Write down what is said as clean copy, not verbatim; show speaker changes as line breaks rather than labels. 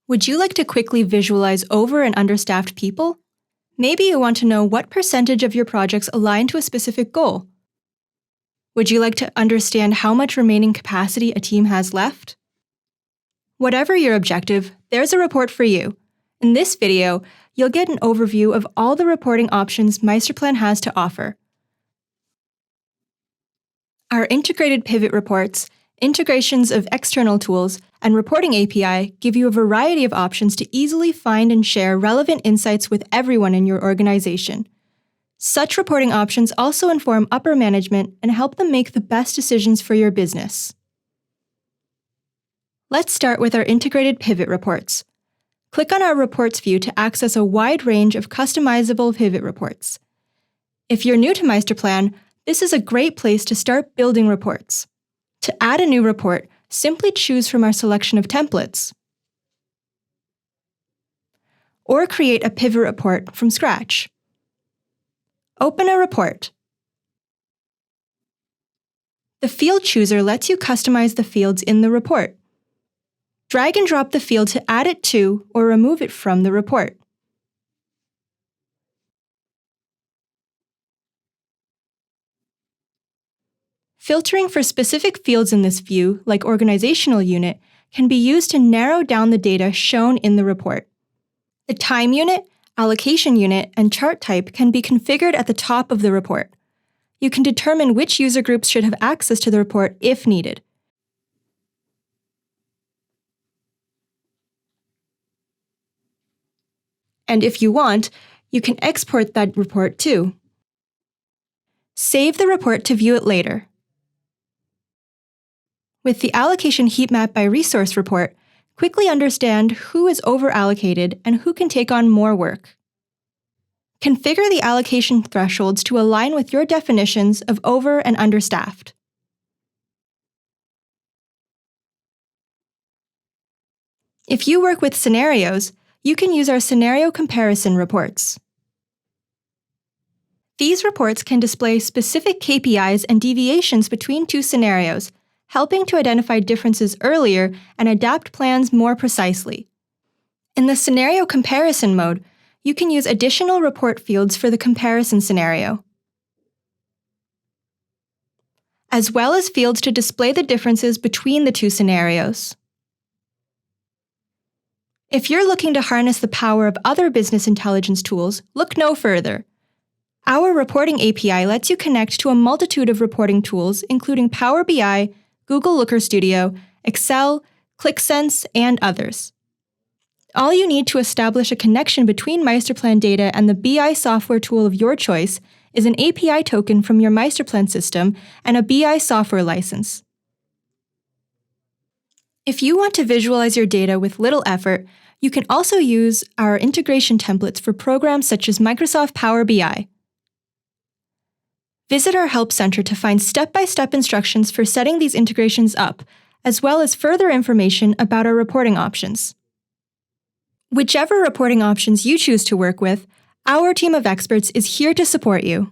Would you like to quickly visualize over- and understaffed people? Maybe you want to know what percentage of your projects align to a specific goal. Would you like to understand how much remaining capacity a team has left? Whatever your objective, there's a report for you. In this video, you'll get an overview of all the reporting options Meisterplan has to offer. Our integrated pivot reports, integrations of external tools, and reporting API give you a variety of options to easily find and share relevant insights with everyone in your organization. Such reporting options also inform upper management and help them make the best decisions for your business. Let's start with our integrated pivot reports. Click on our Reports view to access a wide range of customizable pivot reports. If you're new to Meisterplan, this is a great place to start building reports. To add a new report, simply choose from our selection of templates, or create a pivot report from scratch. Open a report. The Field Chooser lets you customize the fields in the report. Drag and drop the field to add it to or remove it from the report. Filtering for specific fields in this view, like organizational unit, can be used to narrow down the data shown in the report. The time unit, allocation unit, and chart type can be configured at the top of the report. You can determine which user groups should have access to the report if needed. And if you want, you can export that report too. Save the report to view it later. With the Allocation Heat Map by Resource report, quickly understand who is over-allocated and who can take on more work. Configure the allocation thresholds to align with your definitions of over- and understaffed. If you work with scenarios, you can use our scenario comparison reports. These reports can display specific KPIs and deviations between two scenarios, helping to identify differences earlier and adapt plans more precisely. In the scenario comparison mode, you can use additional report fields for the comparison scenario, as well as fields to display the differences between the two scenarios. If you're looking to harness the power of other business intelligence tools, look no further. Our reporting API lets you connect to a multitude of reporting tools, including Power BI, Google Looker Studio, Excel, ClickSense, and others. All you need to establish a connection between Meisterplan data and the BI software tool of your choice is an API token from your Meisterplan system and a BI software license. If you want to visualize your data with little effort, you can also use our integration templates for programs such as Microsoft Power BI. Visit our Help Center to find step-by-step instructions for setting these integrations up, as well as further information about our reporting options. Whichever reporting options you choose to work with, our team of experts is here to support you.